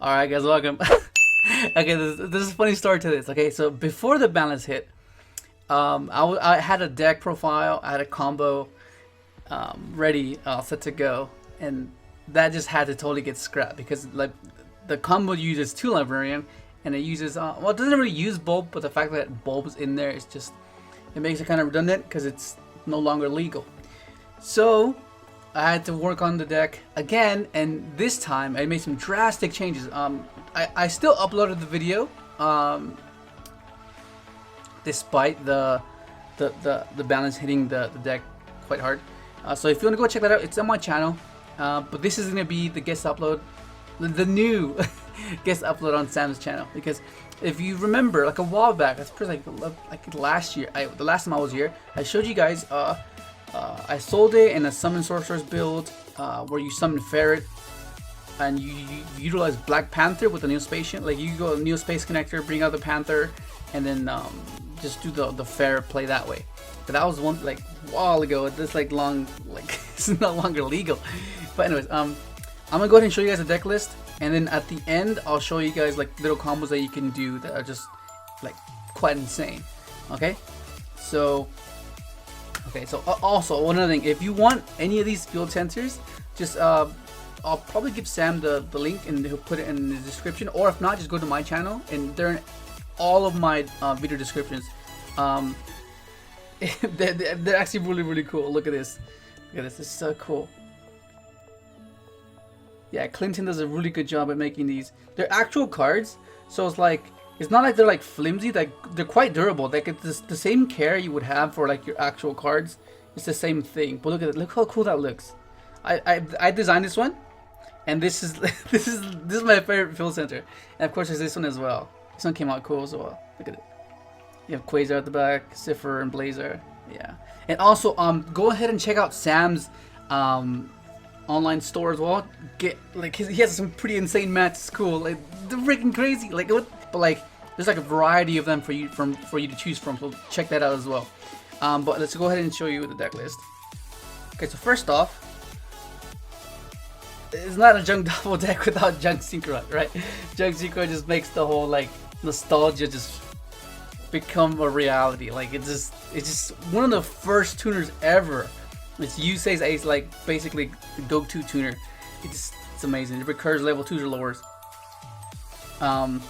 Alright guys, welcome. Okay, this is a funny story to this. Okay, so before the balance hit, I had a deck profile, I had a combo ready, set to go, and that just had to totally get scrapped because like the combo uses 2 librarian and it uses well, it doesn't really use bulb, but the fact that bulb is in there is just, it makes it kind of redundant because it's no longer legal. So I had to work on the deck again, and this time I made some drastic changes. I still uploaded the video despite the balance hitting the deck quite hard. So if you want to go check that out, it's on my channel. But this is going to be the guest upload, the new guest upload on Sam's channel, because if you remember, like a while back, that's pretty like last year, the last time I was here, I showed you guys I sold it in a summon sorcerer's build where you summon ferret and you utilize Black Panther with the Neo Space. Like you go Neo Space connector, bring out the Panther, and then just do the ferret play that way. But that was one like a while ago. This like long, like it's no longer legal. But anyways, I'm gonna go ahead and show you guys the deck list, and then at the end I'll show you guys like little combos that you can do that are just like quite insane. Okay, so also one other thing, if you want any of these field sensors, just I'll probably give Sam the link and he'll put it in the description, or if not, just go to my channel and they're in all of my video descriptions. They're actually really cool. Look at this. Look at this. This is so cool. Yeah, Clinton does a really good job at making these. They're actual cards, so it's like, it's not like they're like flimsy. Like they're quite durable. Like it's the same care you would have for like your actual cards. It's the same thing. But look at it. Look how cool that looks. I designed this one, and this is this is my favorite field center. And of course there's this one as well. This one came out cool as well. Look at it. You have Quasar at the back, Cipher and Blazer. Yeah. And also go ahead and check out Sam's online store as well. Get like he has some pretty insane mats. It's cool. Like they're freaking crazy. Like what? But like there's like a variety of them for you to choose from. So check that out as well. But let's go ahead and show you the deck list. Okay, so first off, it's not a Junk double deck without Junk Synchron, right? Junk Synchron just makes the whole like nostalgia just become a reality. Like it's just one of the first tuners ever. It's Yusei's ace, like basically the go-to tuner. It's amazing. It recurs level 2s or lowers from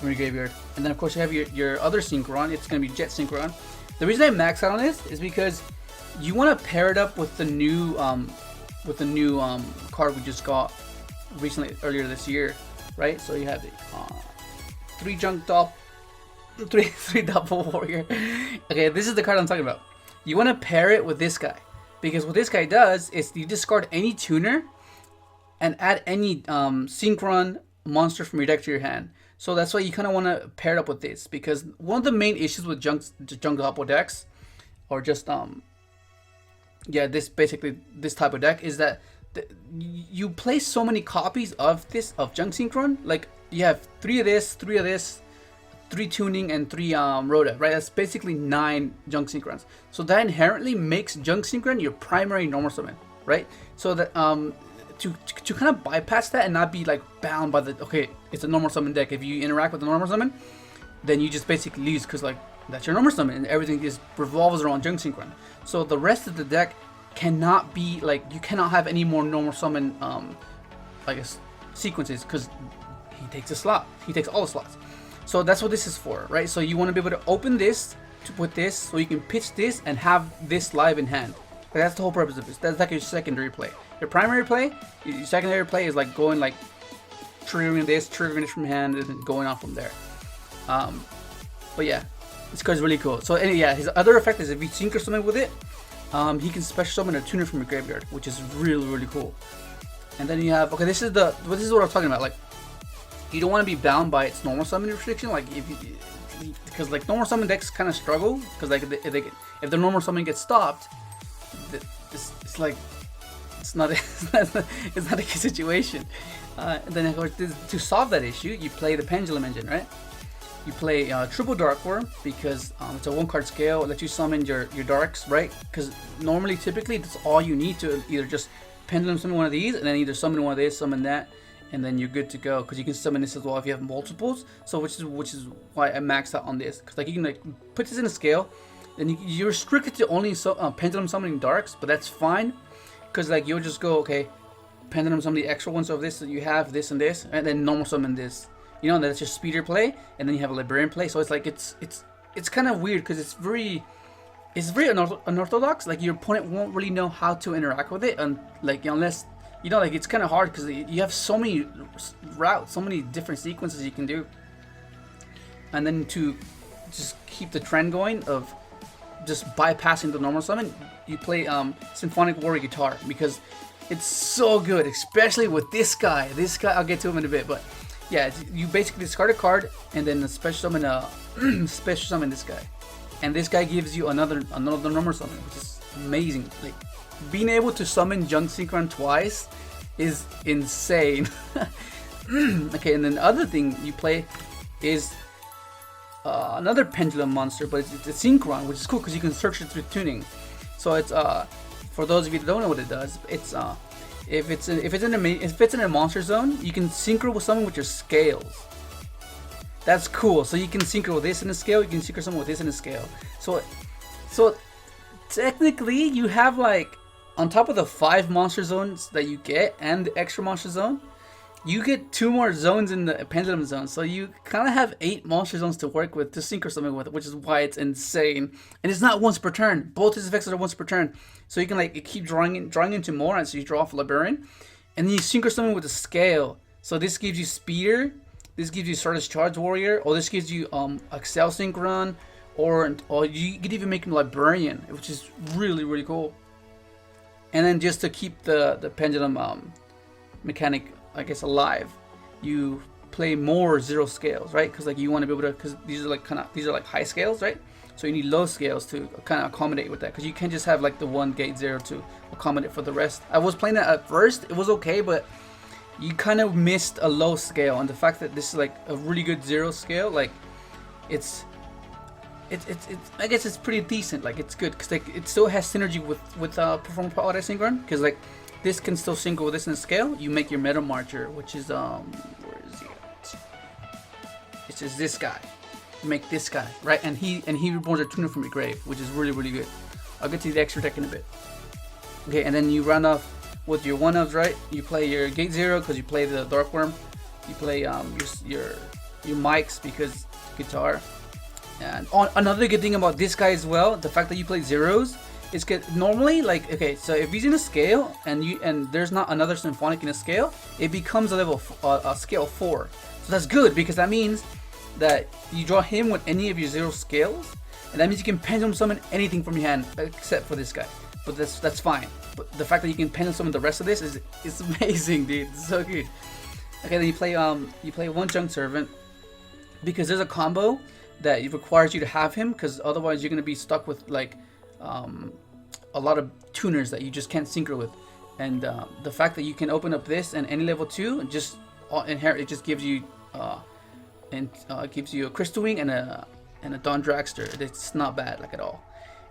your graveyard. And then of course you have your other Synchron. It's gonna be Jet Synchron. The reason I max out on this is because you want to pair it up with the new card we just got recently earlier this year, right? So you have the 3 Junk Top, 3 Doppel Warrior. Okay, this is the card I'm talking about. You want to pair it with this guy, because what this guy does is you discard any tuner and add any Synchron monster from your deck to your hand. So that's why you kind of want to pair it up with this, because one of the main issues with Junk Doppel decks, or just yeah, this type of deck, is that you play so many copies of Junk Synchron. Like you have 3 of this, 3 tuning, and 3 Rhoda, right? That's basically 9 Junk Synchrons. So that inherently makes Junk Synchron your primary normal summon, right? So that to kind of bypass that and not be like bound by the, okay, it's a normal summon deck. If you interact with the normal summon, then you just basically lose, because like that's your normal summon and everything just revolves around Junk Synchron. So the rest of the deck cannot be like, you cannot have any more normal summon I guess sequences, because he takes a slot. He takes all the slots. So that's what this is for, right? So you want to be able to open this with this, so you can pitch this and have this live in hand. Like, that's the whole purpose of this. That's like your secondary play. Your primary play, your secondary play is like going like triggering this from hand, and then going off from there. But yeah, this card's really cool. So anyway, yeah, his other effect is if you synchro summon with it, he can special summon a tuner from your graveyard, which is really cool. And then you have, okay, this is what I'm talking about. Like, you don't want to be bound by its normal summon restriction, like because like normal summon decks kind of struggle, because like if the normal summon gets stopped, it's like it's not a good situation. And then of course, to solve that issue, you play the Pendulum engine, right? You play Triple Dark Worm, because it's a 1-card scale. It lets you summon your darks, right? Because typically that's all you need to either just Pendulum summon one of these, and then either summon one of this, summon that, and then you're good to go, because you can summon this as well if you have multiples. So which is why I maxed out on this, because like you can like put this in a scale, then you're restricted to only pendulum summoning darks, but that's fine, because like you'll just go, okay, pendulum summon the extra ones of this, so you have this and this, and then normal summon this, you know, and that's your speeder play, and then you have a librarian play. So it's like it's kind of weird, because it's very unorthodox. Like your opponent won't really know how to interact with it, and like unless you know, like it's kind of hard because you have so many routes, so many different sequences you can do, and then to just keep the trend going of just bypassing the normal summon, you play Symphonic Warrior Guitar, because it's so good, especially with this guy. This guy, I'll get to him in a bit, but yeah, you basically discard a card and then special summon this guy, and this guy gives you another normal summon, which is amazing. Like being able to summon Junk Synchron twice is insane. Okay, and then the other thing you play is another pendulum monster, but it's a synchron, which is cool because you can search it through tuning. So it's for those of you that don't know what it does, it's if it's in a monster zone, you can synchro with someone with your scales. That's cool. So you can synchro with this in a scale, you can synchro someone with this in a scale. So technically you have, like, on top of the 5 monster zones that you get and the extra monster zone, you get 2 more zones in the pendulum zone. So you kind of have 8 monster zones to work with, to synchro something with, which is why it's insane. And it's not once per turn. Both his effects are once per turn. So you can like keep drawing into more, and so you draw off Librarian, and then you synchro something with a scale. So this gives you Speeder, this gives you Stardust Charge Warrior, or this gives you Excel Synchron, or you could even make him Librarian, which is really, really cool. And then just to keep the pendulum mechanic, I guess, alive, you play more 0 scales, right? Because like you want to be able to, because these are like high scales, right? So you need low scales to kind of accommodate with that, because you can't just have like the 1 gate 0 to accommodate for the rest. I was playing that at first, it was okay, but you kind of missed a low scale, and the fact that this is like a really good 0 scale, like it's I guess it's pretty decent. Like it's good because like it still has synergy with Performance Power Synchron, because like this can still sync with this in a scale. You make your Meta Marcher, which is where is he at? It's just this guy. You make this guy, right? And he reborns a tuner from your grave, which is really, really good. I'll get to the extra deck in a bit. Okay, and then you round off with your 1-ofs, right? You play your Gate 0 because you play the Dark Worm. You play your mics because guitar. And another good thing about this guy as well, the fact that you play zeros, is normally, like, okay, so if he's in a scale and there's not another symphonic in a scale, it becomes a scale 4. So that's good, because that means that you draw him with any of your 0 scales, and that means you can pendulum summon anything from your hand except for this guy. But that's fine. But the fact that you can pendulum summon the rest of this is amazing, dude. It's so good. Okay, then you play 1 Junk Servant, because there's a combo that it requires you to have him, because otherwise you're gonna be stuck with like a lot of tuners that you just can't synchro with. And the fact that you can open up this and any level 2 and just inherit, it just gives you gives you a Crystal Wing and a Dawn Dragster. It's not bad, like, at all.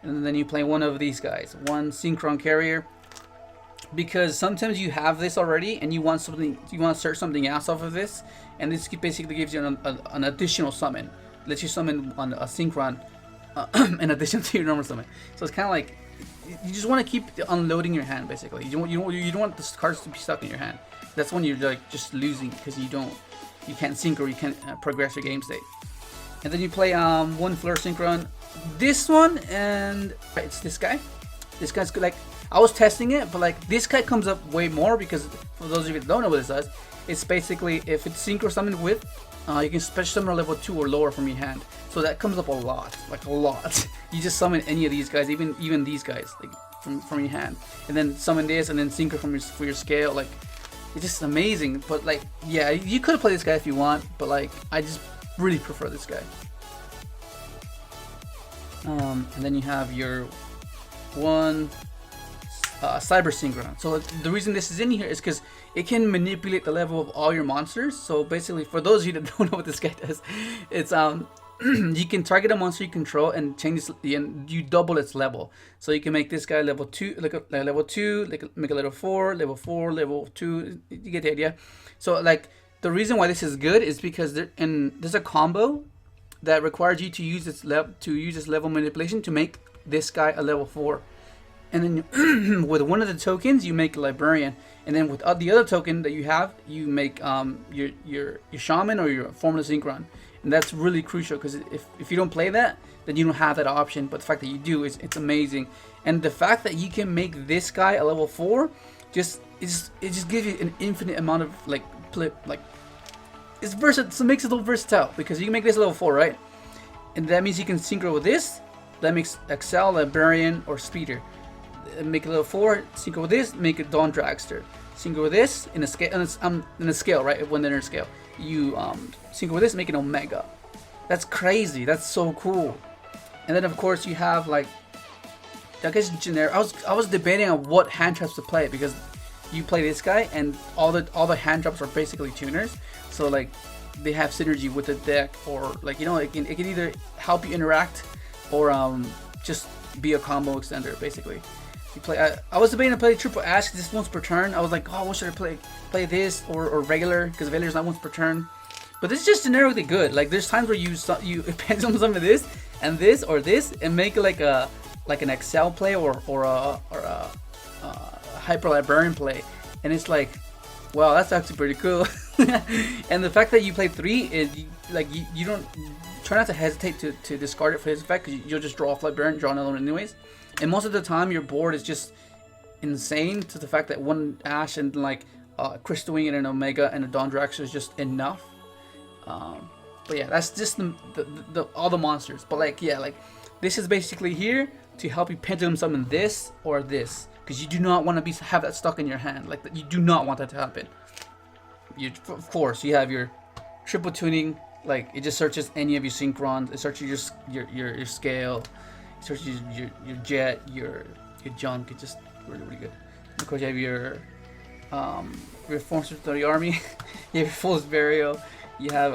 And then you play 1 of these guys, 1 Synchron Carrier, because sometimes you have this already and you want to search something else off of this, and this basically gives you an additional summon. Lets you summon on a Synchron in addition to your normal summon. So it's kind of like you just want to keep unloading your hand, basically. You don't want the cards to be stuck in your hand. That's when you're like just losing, because you can't synchro, you can't progress your game state. And then you play 1 Flare Synchron. This one, and it's this guy. This guy's good. Like, I was testing it, but like this guy comes up way more, because for those of you that don't know what this does, it's basically if it's synchro summoned with, you can special summon level 2 or lower from your hand. So that comes up a lot, like a lot. You just summon any of these guys, even these guys, like from your hand, and then summon this, and then synchro for your scale. Like, it's just amazing. But like, yeah, you could play this guy if you want, but like, I just really prefer this guy. And then you have your 1 Cyber Synchron. So the reason this is in here is because it can manipulate the level of all your monsters. So basically, for those of you that don't know what this guy does, it's you can target a monster you control and change this, and you double its level. So you can make this guy level 2, like level 2, make a level 4, level 2. You get the idea. So like the reason why this is good is because there's a combo that requires you to use this level manipulation to make this guy a level 4. And then with one of the tokens you make a librarian, and then with the other token that you have, you make your shaman or your formula synchron. And that's really crucial, because if you don't play that, then you don't have that option. But the fact that you do, it's amazing. And the fact that you can make this guy a level 4, it just gives you an infinite amount of it's versatile. So it makes it a little versatile, because you can make this a level 4, right? And that means you can synchro with this. That makes Excel, Librarian, or Speeder. Make a level 4, synchro with this, make a Dawn Dragster. Synchro with this in a scale, right? When they're in a scale. You synchro with this, make an Omega. That's crazy. That's so cool. And then of course you have like, I guess generic. I was debating on what hand traps to play, because you play this guy and all the hand traps are basically tuners. So like they have synergy with the deck, or like, you know, it can either help you interact or just be a combo extender basically. You play. I was debating to play Triple Ash this once per turn. I was like, oh, what should I play this or regular, because regular is not once per turn. But this is just generically good. Like there's times where you pendulum some of this and this or this and make like an Excel play or a Hyper Librarian play, and it's like, wow, that's actually pretty cool. And the fact that you play 3 is you don't try not to hesitate to discard it for his effect, because you'll just draw off Librarian, draw another one anyways. And most of the time your board is just insane, to the fact that one Ash and like Crystal Wing and an Omega and a Dawn Dragster is just enough. But yeah, that's just all the monsters. But like, yeah, like this is basically here to help you pendulum summon this or this, because you do not want to have that stuck in your hand. Like you do not want that to happen. Of course you have your triple tuning, like it just searches any of your synchrons. It searches your scale, it searches your jet, your junk. It's just really good. Of course you have your Forms of the Army, you have your Fool's Burial, you have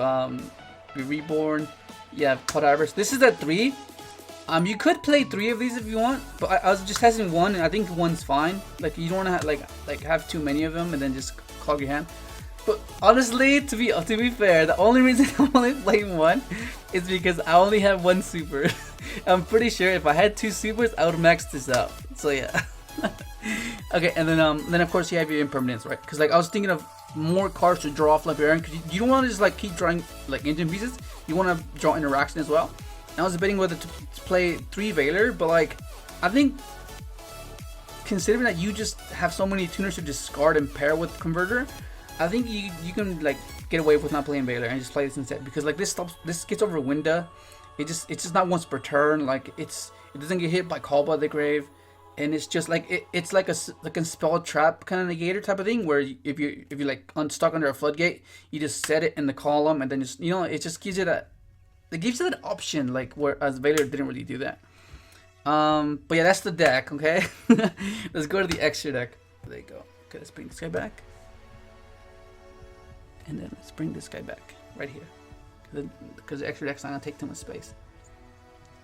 your Reborn, you have Podaverse. This is at 3. You could play 3 of these if you want, but I was just testing 1, and I think 1's fine. Like you don't want to have too many of them and then just clog your hand. But honestly, to be fair, the only reason I'm only playing 1 is because I only have 1 super. I'm pretty sure if I had 2 supers, I would max this out. So yeah. Okay, and then of course you have your impermanence, right? Because like I was thinking of more cards to draw off Librarian, because you don't want to just like keep drawing like engine pieces. You want to draw interaction as well. And I was debating whether to play 3 Veiler, but like I think considering that you just have so many tuners to discard and pair with Converter, I think you can like get away with not playing Veiler and just play this instead, because like this gets over Winda. It's just not once per turn. Like it doesn't get hit by Call by the Grave, and it's just like it's like a spell trap kind of negator type of thing, where if you like unstuck under a floodgate, you just set it in the column, and then just, you know, it just gives you that. It gives you that option, like whereas Veiler didn't really do that. But yeah, that's the deck. Okay, let's go to the extra deck. There you go. Okay, let's bring this guy back. And then let's bring this guy back right here, because the extra deck's not gonna take too much space.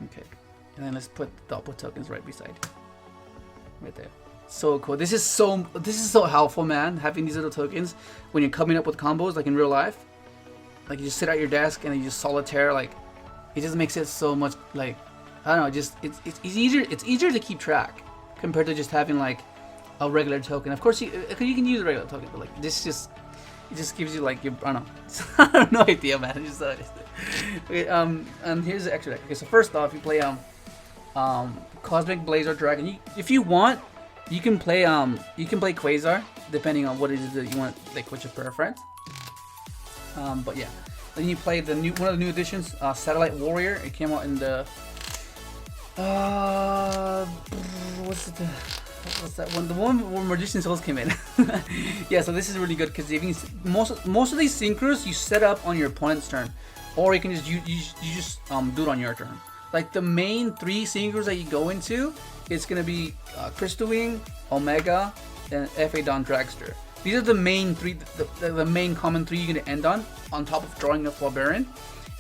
Okay, and then let's put the doppel tokens right beside, right there. So cool. This is so helpful, man. Having these little tokens when you're coming up with combos, like in real life, like you just sit at your desk and you just solitaire. Like it just makes it so much, like, I don't know. Just it's easier. It's easier to keep track compared to just having like a regular token. Of course, you can use a regular token, but like this just. It just gives you like your, I don't know. I have no idea, man. It's just okay, and here's the extra deck. Okay, so first off, you play Cosmic Blazer Dragon. If you want, you can play Quasar, depending on what it is that you want, like what's your preference. But yeah, then you play one of the new additions, Satellite Warrior. It came out in the what's that one? The one where Magician Souls came in. Yeah, so this is really good, because most of these synchros you set up on your opponent's turn, or you can just you just do it on your turn. Like the main 3 synchros that you go into, it's gonna be Crystal Wing, Omega, and FA Dawn Dragster. These are the main 3, the main common 3 you're gonna end on top of drawing a Librarian.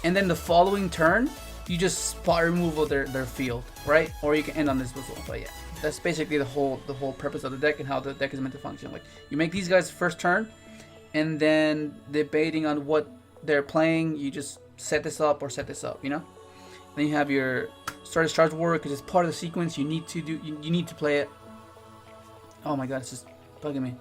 and then the following turn you just spot removal their field, right? Or you can end on this whistle. But yeah, that's basically the whole purpose of the deck and how the deck is meant to function. Like you make these guys first turn, and then debating on what they're playing, you just set this up or set this up, you know. Then you have your start discharge warrior because it's part of the sequence. You need to do you need to play it. Oh my god, it's just bugging me.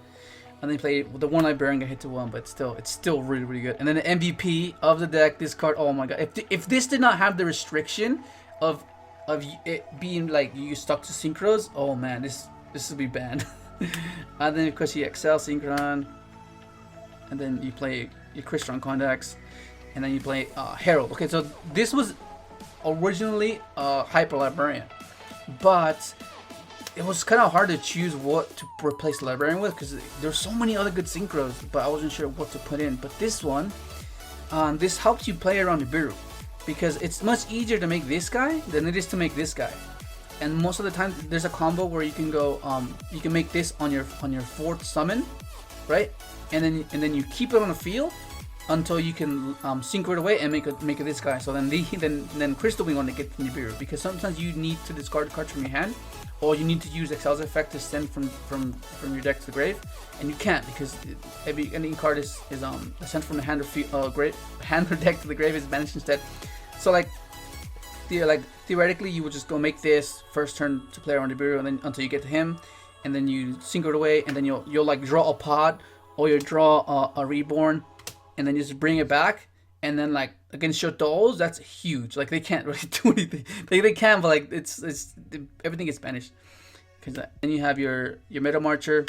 And then you play the one librarian got hit to 1, but it's still really good. And then the MVP of the deck, this card. Oh my god, if this did not have the restriction of it being like you stuck to synchros, oh man, this would be banned. And then of course you excel synchron, and then you play your Crystron Condex, and then you play Herald. Okay, so this was originally Hyper Librarian, but it was kind of hard to choose what to replace Librarian with because there's so many other good synchros, but I wasn't sure what to put in. But this one, this helps you play around the Nibiru because it's much easier to make this guy than it is to make this guy. And most of the time, there's a combo where you can go, you can make this on your 4th summon, right? And then you keep it on the field until you can synchro it away and make it this guy. So then Crystal Wing on to get Nibiru, because sometimes you need to discard cards from your hand, or you need to use Excel's effect to send from your deck to the grave, and you can't because any card is sent from the hand or hand or deck to the grave is banished instead. So like theoretically, you would just go make this first turn to play around Nibiru, and then until you get to him, and then you synchro it away, and then you'll like draw a pod, or you draw a reborn, and then you just bring it back, and then like against your dolls, that's huge. Like they can't really do anything. They can, but like it's everything is banished. Cause then you have your Meta Marcher,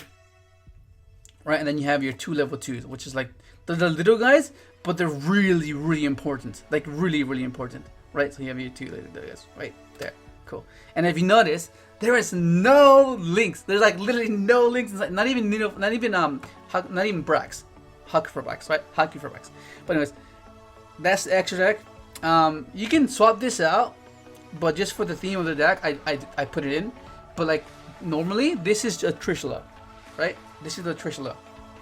right? And then you have your 2 level 2s, which is like the little guys, but they're really important. Like really important, right? So you have your 2 little guys right there. Cool. And if you notice, there is no links. There's like literally no links inside. Not even Brax. Huck for Brax, right? Hockey for Brax. But anyways, that's the extra deck. You can swap this out, but just for the theme of the deck, I put it in. But like normally, this is a Trishula, right? This is the Trishula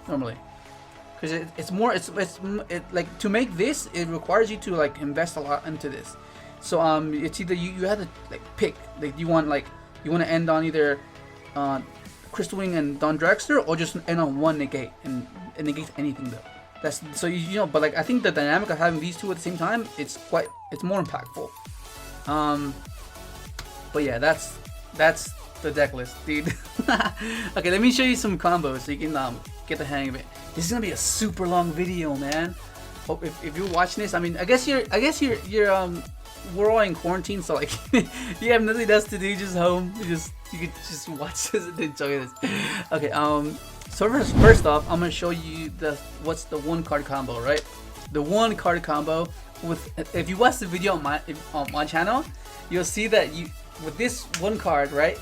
normally, because it's like to make this, it requires you to like invest a lot into this. So it's either you have to like pick, like you want to end on either Crystal Wing and Don Dragster, or just end on 1 negate and negate anything though. That's so you know. But like I think the dynamic of having these 2 at the same time, it's more impactful. But yeah, that's the deck list, dude. Okay, let me show you some combos so you can get the hang of it. This is gonna be a super long video, man. Hope if you're watching this, I mean, I guess you're we're all in quarantine, so like you have nothing else to do, just home. You could just watch this and enjoy this. Okay, so first off, I'm gonna show you what's the 1 card combo, right? The 1 card combo with, if you watch the video on my channel, you'll see that with this 1 card, right?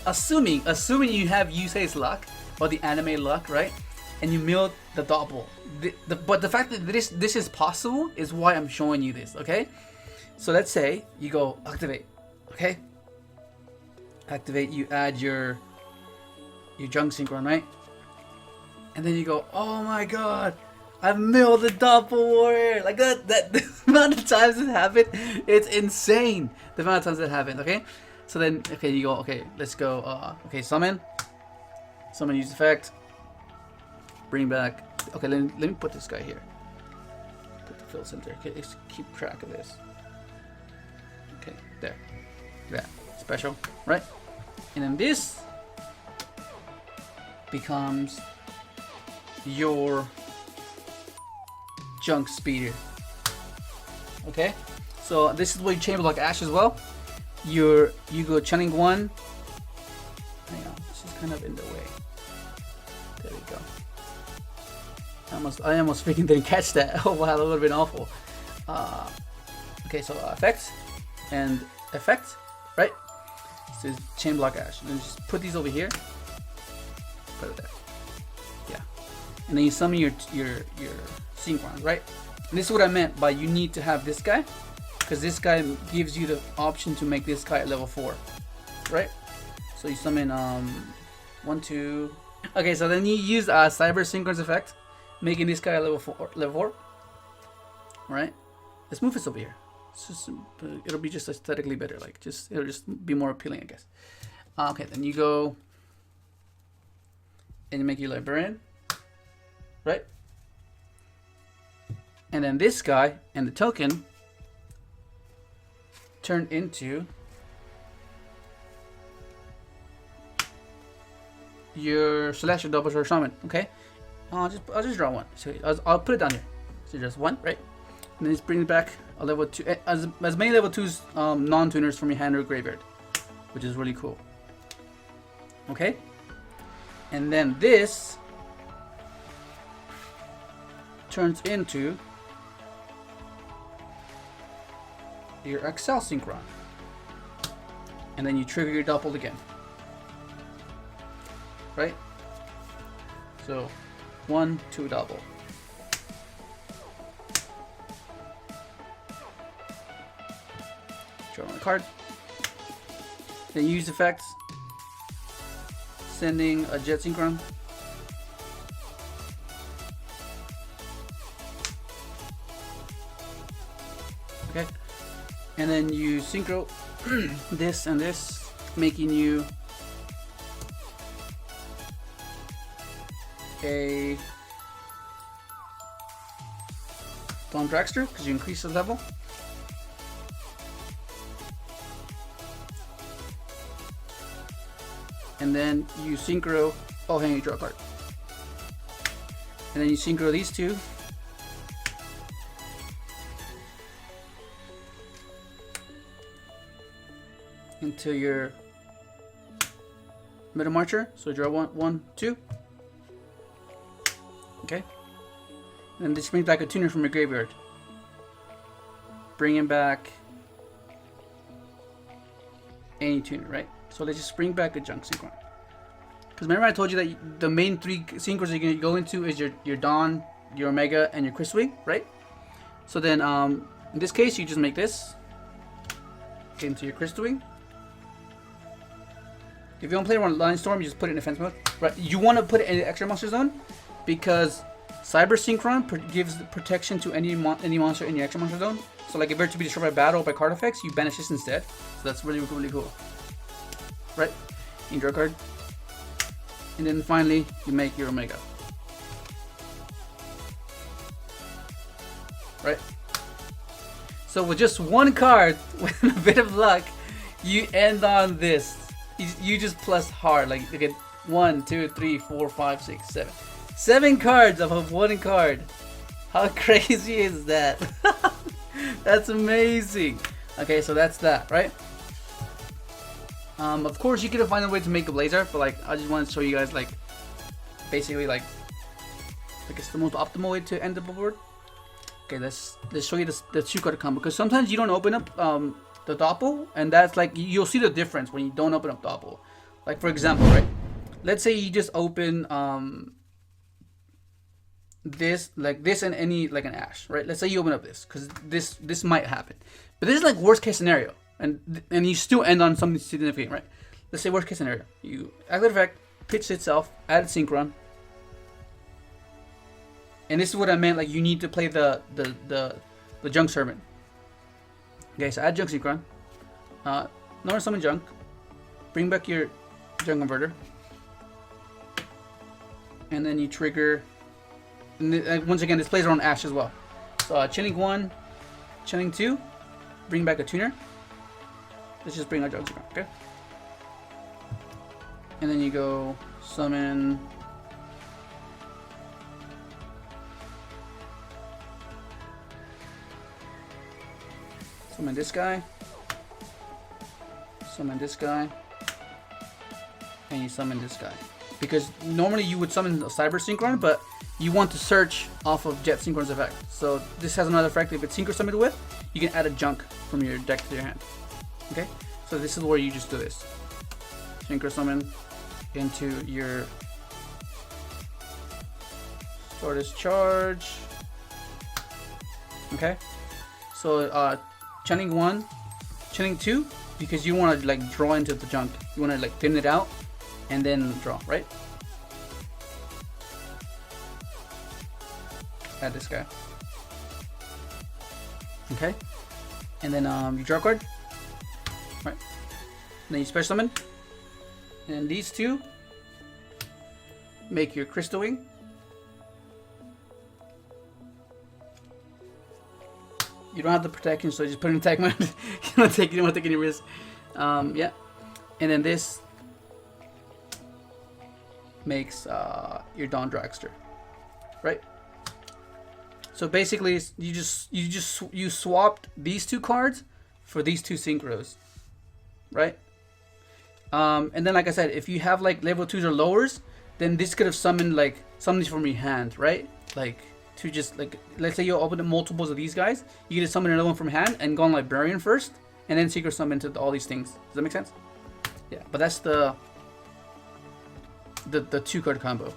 Assuming you have Yusei's luck or the anime luck, right? And you mill the doppel. But the fact that this is possible is why I'm showing you this, okay? So let's say you go activate, okay? Activate, you add your junk synchron, right? And then you go, oh my god, I've milled the doppel warrior. Like that the amount of times it happened, it's insane. The amount of times it happened, okay? So then, okay, you go, okay, let's go, okay, summon, use effect, bring back, okay, let me put this guy here, put the fill center, okay, let's keep track of this, okay, there, special, right, and then this becomes your junk speeder, okay, so this is where you chamber block Ash as well. You go channeling 1. Hang on, this is kind of in the way. There we go. I almost freaking didn't catch that. Oh wow, that would have been awful. Okay, so effects and effect, right? So it's chain block Ash. And then just put these over here. Put it there. Yeah. And then you summon your synchron, right? And this is what I meant by you need to have this guy, because this guy gives you the option to make this guy at level 4, right? So you summon 1, 2. Okay, so then you use Cyber Synchron's effect, making this guy at level 4, right? Let's move this over here. It'll be just aesthetically better. Like it'll just be more appealing, I guess. Okay, then you go and you make your librarian, right? And then this guy and the token turn into your Celestial Double Sword Shaman. Okay, I'll just draw one. So I'll put it down here. So just one, right? And then just bring back a level 2, as many level 2s non-tuners from your hand or graveyard, which is really cool. Okay, and then this turns into your Excel Synchron, and then you trigger your doppel again, right? So 1, 2 double. Draw on the card. Then use effects, sending a jet synchron. Okay, and then you synchro this and this, making you a Dawn Dragster because you increase the level. And then you synchro, oh hang on, you draw a card. And then you synchro these two. Into your Meta Marcher. So draw 1, 2. Okay. And this brings back a tuner from your graveyard. Bringing back any tuner, right? So let's just bring back a junk synchron. Because remember I told you that the main 3 synchros you're going to go into is your Dawn, your Omega, and your Crystal Wing, right? So then in this case you just make this into your Crystal Wing. If you want to play around Line Storm, you just put it in defense mode. Right? You want to put it in the extra monster zone because Cyber Synchron gives protection to any monster in your extra monster zone. So like if you're to be destroyed by battle or by card effects, you banish this instead. So that's really cool. Right? You draw a card. And then finally, you make your Omega. Right? So with just one card, with a bit of luck, you end on this. You just plus hard. Like, you get 1, 2, 3, 4, 5, 6, 7. 7 cards off of one card. How crazy is that? That's amazing. Okay, so that's that, right? Of course, you could find a way to make a Blazer, but like, I just want to show you guys, like, basically, like it's the most optimal way to end the board. Okay, let's show you the 2-card combo, because sometimes you don't open up the doppel, and that's like, you'll see the difference when you don't open up doppel. Like for example, right? Let's say you just open this and any, like an Ash, right? Let's say you open up this, because this might happen, but this is like worst case scenario, and you still end on something significant, right? Let's say worst case scenario, you activate effect, pitch itself, add synchron, and this is what I meant. Like, you need to play the junk servant. Okay, so add junk synchron, normal summon junk, bring back your junk converter, and then you trigger. And once again, this plays around Ash as well. So chilling 1, chilling 2, bring back a tuner. Let's just bring our junk synchron, okay? And then you go summon. Summon this guy, and you summon this guy. Because normally you would summon a Cyber Synchron, but you want to search off of Jet Synchron's effect. So this has another effect. If it's Synchro summoned with, you can add a junk from your deck to your hand. Okay, so this is where you just do this. Synchro summon into your Stardust Charge. Okay, so channeling 1, channeling 2, because you want to like draw into the junk. You want to like thin it out and then draw, right? Add this guy. Okay, and then you draw a card, right? Then you special summon, and these two make your crystal wing. You don't have the protection, so just put in attack mode. You don't take any risks. Yeah, and then this makes your Dawn Dragster, right? So basically, you swapped these two cards for these two synchros, right? And then, like I said, if you have like level 2s or lowers, then this could have summoned like something from your hand, right? Like to just like, let's say you open up multiples of these guys, you could just summon another one from hand and go on Librarian first, and then synchro summon to all these things. Does that make sense? Yeah, but that's the 2-card combo.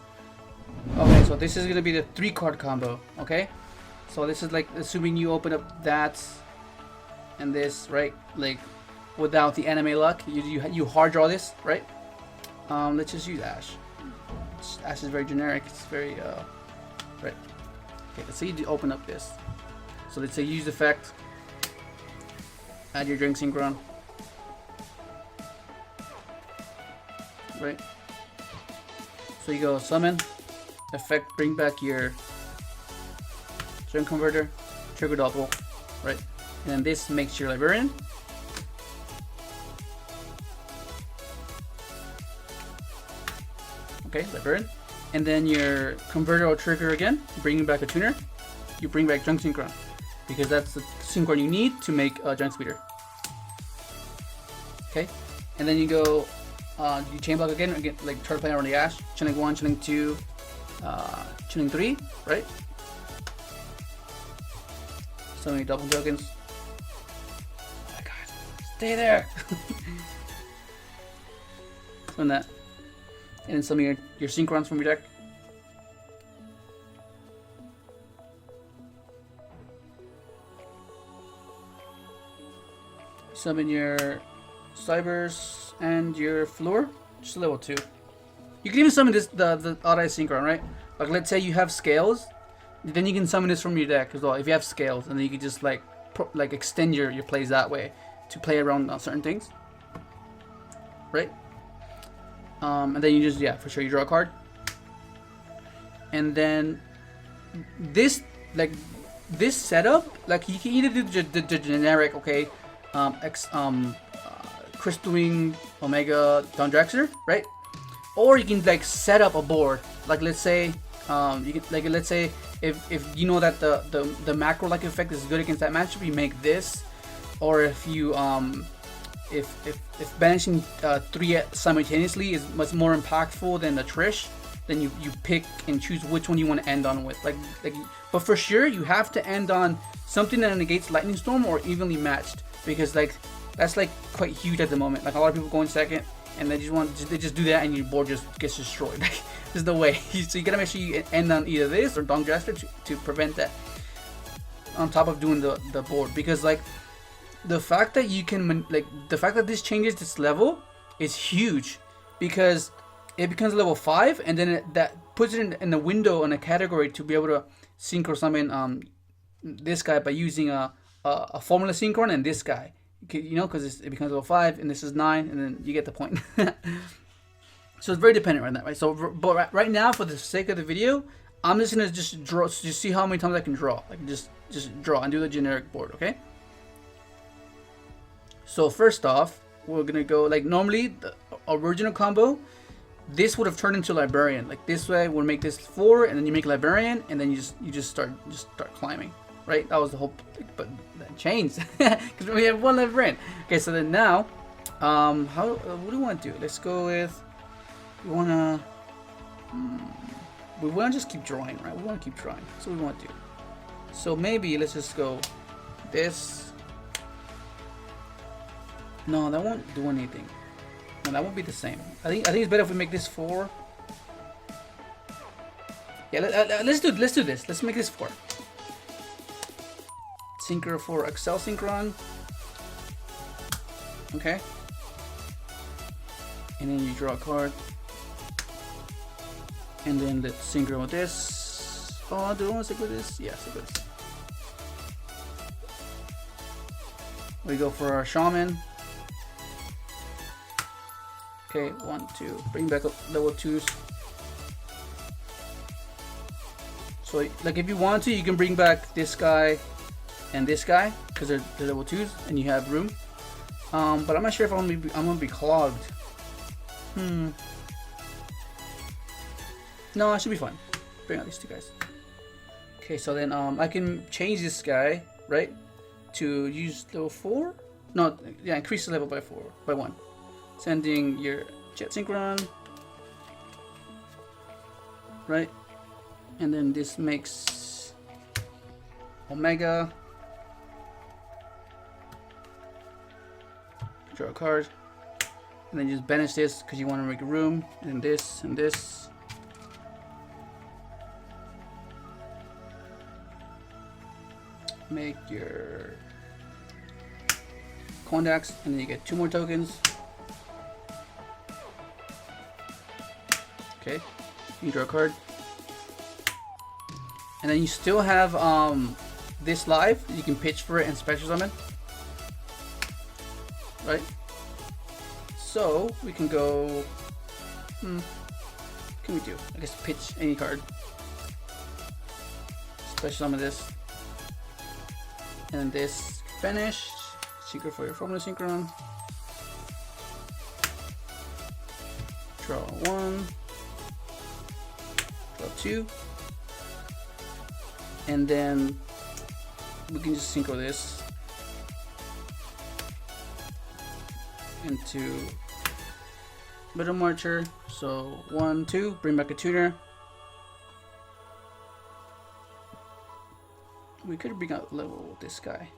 Okay, so this is gonna be the 3-card combo. Okay, so this is like assuming you open up that and this, right? Like without the anime luck, you hard draw this, right? Let's just use Ash. Ash is very generic. It's very right. Okay, let's say you open up this. So let's say you use effect, add your drink synchron, right? So you go summon, effect, bring back your drink converter, trigger doppel, right? And then this makes your Librarian. Okay, Librarian. And then your converter will trigger again, bringing back a tuner. You bring back Junk Synchron, because that's the synchron you need to make a Junk Speeder. Okay, and then you go, you chain block again, like try to play around the Ash. Chilling 1, chilling 2, chilling 3, right? So many double tokens. Oh my god, stay there! Summon that. And then some of your synchrons from your deck. Summon your Cybers and your Floor, just level 2. You can even summon this the Odd-Eye Synchron, right? Like let's say you have Scales, then you can summon this from your deck as well. If you have Scales, and then you can just like extend your plays that way to play around on certain things, right? And then you just, yeah, for sure, you draw a card. And then this, like, this setup, like, you can either do the generic, okay, Crystal Wing, Omega, Dawn Dragster, right? Or you can, like, set up a board. Like, let's say, you can, like, let's say, if you know that the macro-like effect is good against that matchup, you make this. Or if you, if banishing 3 simultaneously is much more impactful than the Trish, then you pick and choose which one you want to end on with. Like, but for sure you have to end on something that negates Lightning Storm or evenly matched, because like that's like quite huge at the moment. Like a lot of people go in second and they just do that and your board just gets destroyed. Like, there's no way. So you gotta make sure you end on either this or Dawn Dragster to prevent that. On top of doing the board, because like, the fact that you can, like, the fact that this changes this level is huge, because it becomes level 5, and then that puts it in the window in a category to be able to synchro summon this guy by using a formula synchron and this guy, you know, because it becomes level 5 and this is 9, and then you get the point. So it's very dependent right now, right? So, but right now, for the sake of the video, I'm just gonna just draw, just see how many times I can draw, like just draw and do the generic board, okay? So first off, we're gonna go, like, normally the original combo, this would have turned into Librarian. Like this way, we'll make this 4, and then you make Librarian, and then you just start climbing, right? That was the whole, but that changed because we have 1 Librarian. Okay, so then now, what do we want to do? Let's go with, we wanna just keep drawing, right? We want to keep drawing. That's what we want to do. So maybe let's just go this. No, that won't do anything. No, that won't be the same. I think it's better if we make this 4. Yeah, let's do this. Let's make this 4. Synchro for Excel Synchron. Okay. And then you draw a card. And then let's synchro with this. Oh, do I want to stick with this? Yeah, stick with this. We go for our shaman. Okay, 1, 2. Bring back up level 2s. So, like, if you want to, you can bring back this guy and this guy because they're level 2s, and you have room. But I'm not sure if I'm gonna be clogged. No, I should be fine. Bring out these two guys. Okay, so then I can change this guy, right, to use level 4. No, yeah, increase the level by 1. Sending your jet synchron, right, and then this makes Omega. Draw a card, and then just banish this because you want to make room, and this and this. Make your contacts, and then you get 2 more tokens. Okay, you draw a card, and then you still have this live. You can pitch for it and special summon, right? So we can go. What can we do? I guess pitch any card. Special summon this, and then this finished. Secret for your formula synchron. Draw 1. Draw 2, and then we can just synchro this into middle marcher. So 1, 2, bring back a tuner. We could bring out level this guy.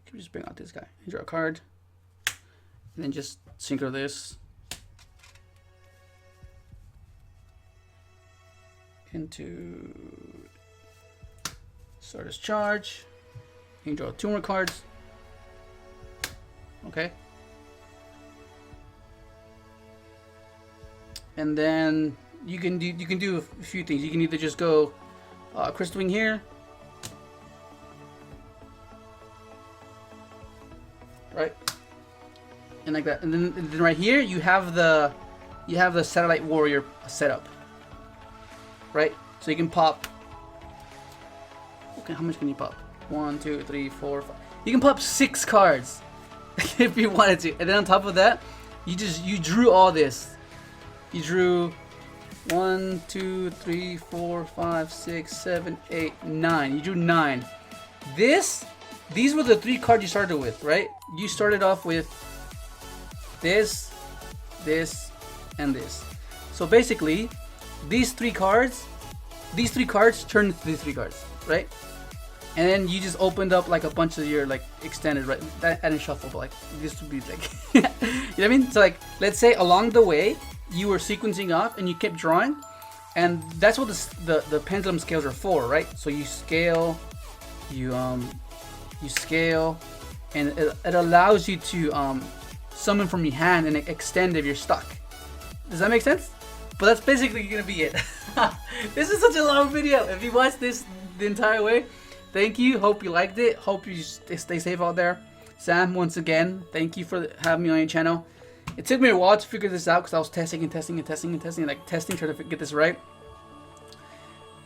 Could just bring out this guy and draw a card, and then just synchro this into Stardust Charge. You can draw 2 more cards. Okay. And then you can do a few things. You can either just go Crystal Wing here, right, and like that. And then right here you have the Satellite Warrior setup. Right, so you can pop. Okay, how much can you pop? 1, 2, 3, 4, 5. You can pop 6 cards if you wanted to, and then on top of that, you drew all this. You drew 1, 2, 3, 4, 5, 6, 7, 8, 9. You drew 9. These were the 3 cards you started with, right? You started off with this, this, and this. So basically, these 3 cards turned into these 3 cards, right? And then you just opened up like a bunch of your like extended, right? That I didn't shuffle, but like this would be like, you know what I mean? So like, let's say along the way you were sequencing off and you kept drawing, and that's what the pendulum scales are for, right? So you scale, you scale, and it allows you to summon from your hand and extend if you're stuck. Does that make sense? But that's basically gonna be it. This is such a long video. If you watched this the entire way, thank you. Hope you liked it. Hope you stay safe out there. Sam, once again, thank you for having me on your channel. It took me a while to figure this out because I was testing, trying to get this right.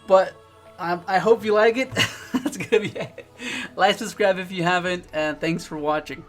But I hope you like it. That's gonna be it. Like, subscribe if you haven't, and thanks for watching.